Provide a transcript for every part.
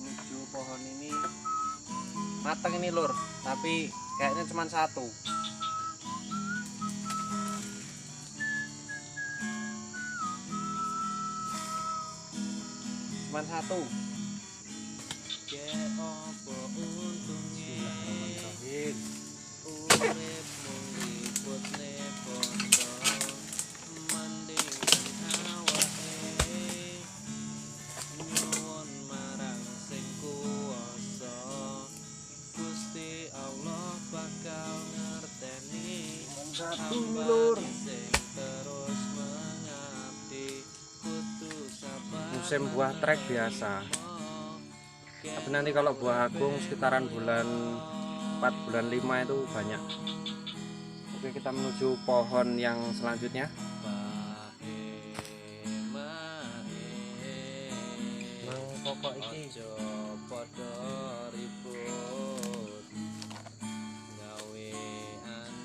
Menuju pohon ini mateng ini lur, tapi kayaknya cuma satu. Cuman satu. Lur, musim buah trek biasa, tapi nanti kalau buah agung sekitaran bulan 4 bulan 5 itu banyak. Oke, kita menuju pohon yang selanjutnya. Nang pokok iki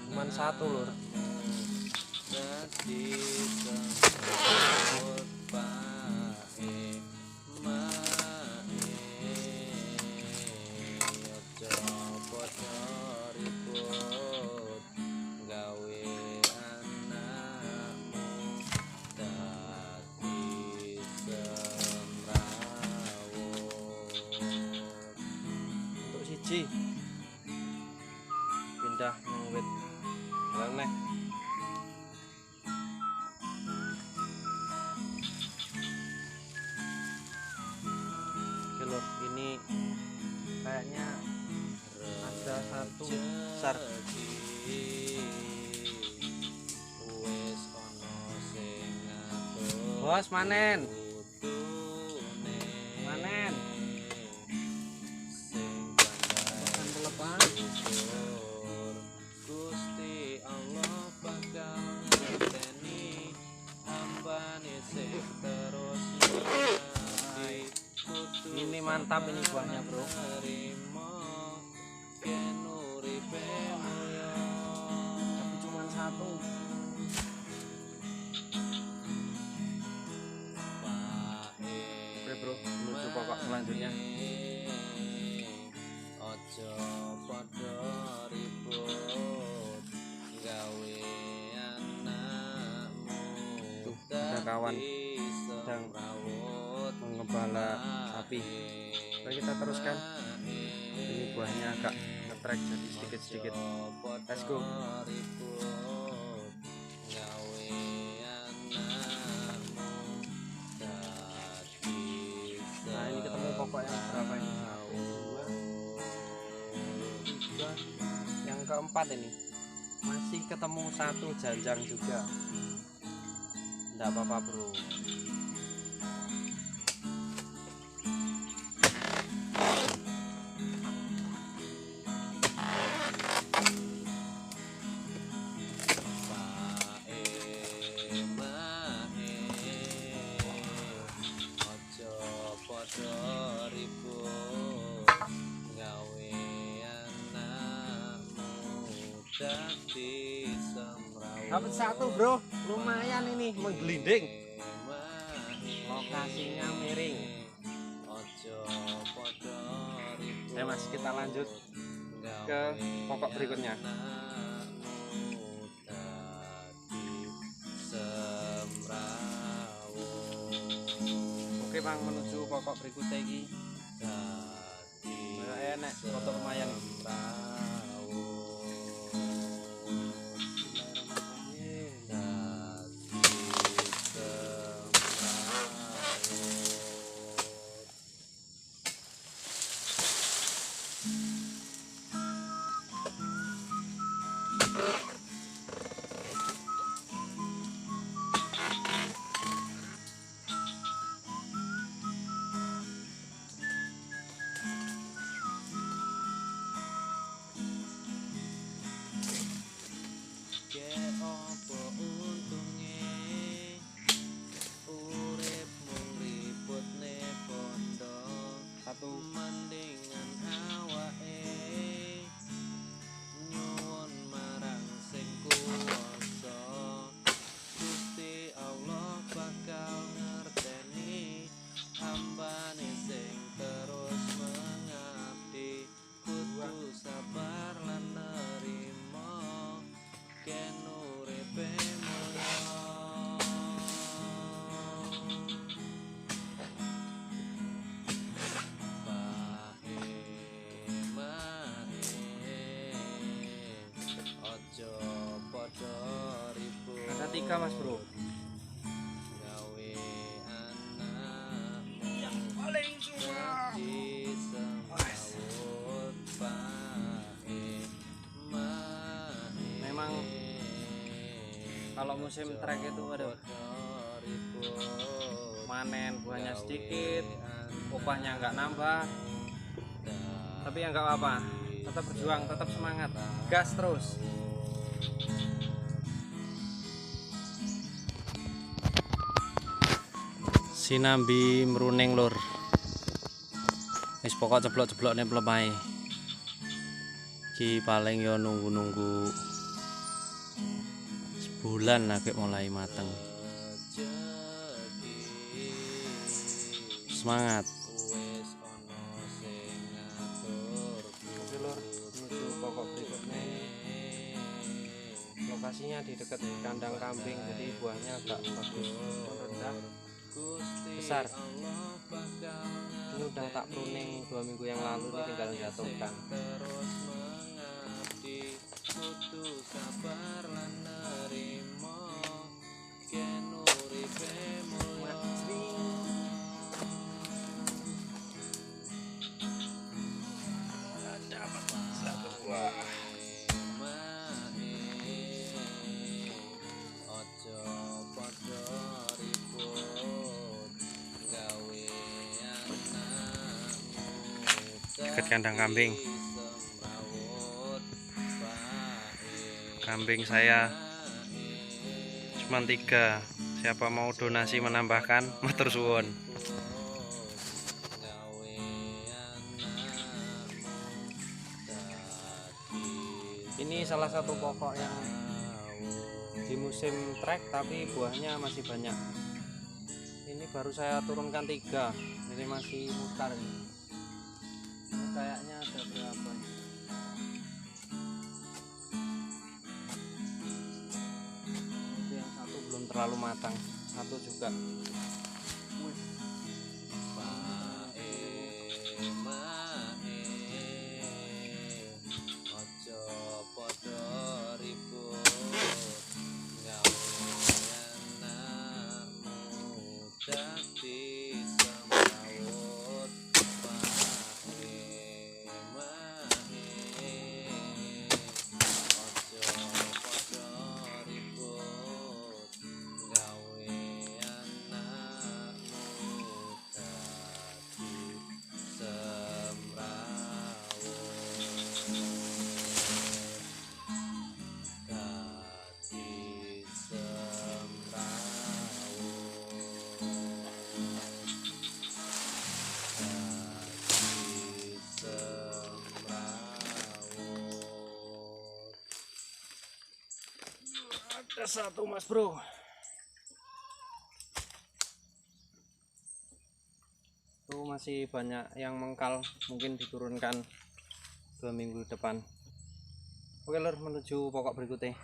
cuman satu lur. Untuk siji pindah ngewit neh. Oke lur, ini kayaknya ada satu besar. Bos, manen. Manen. Makan telepon. Gusti Allah bakal ngerteni hambane sing terus nyati. Ini mantap ini buahnya, bro. Tapi cuma satu. Oke bro, menuju pokok selanjutnya. Ojo padha ribut gawe anakmu. Tuh, ada kawan sedang mengembala sapi. Oke, kita teruskan. Ini buahnya agak ngetrek jadi sedikit-sedikit. Let's go. Nah, ini ketemu pokok yang berapa ini? 1, 2, 3. Yang keempat ini masih ketemu satu janjang juga. Enggak apa-apa bro. Dapat satu bro, lumayan ini menggelinding. Lokasinya miring. Oke mas, kita lanjut ke pokok berikutnya. Oke bang, menuju pokok berikutnya ini. Enak, foto lumayan. 3 mas bro. Yang paling susah. Memang kalau musim trek itu aduh, manen buahnya sedikit, upahnya nggak nambah, tapi ya nggak apa-apa, tetap berjuang, tetap semangat, gas terus. Sinambi meruning lur, wis pokok ceblok-ceblok nih pelemai. Ki paling yo nunggu-nunggu sebulan agak mulai mateng. Semangat. Oke lur, menuju pokok berikutnya. Lokasinya di dekat kandang kambing, jadi buahnya agak bagus, rendah, besar. Ini udah tak pruning 2 minggu yang lalu, ini tinggal jatuhkan. Dapat 1 buah. Dekat kandang kambing. Kambing saya cuma 3. Siapa mau donasi menambahkan, matur suwun. Ini salah satu pokok yang di musim trek tapi buahnya masih banyak. Ini baru saya turunkan 3, jadi masih mutar ini. Ini kayaknya ada berapa? Itu yang 1 belum terlalu matang, 1 juga. Ada 1 mas bro. Tuh masih banyak yang mengkal, mungkin diturunkan 2 minggu depan. Oke lur, menuju pokok berikutnya.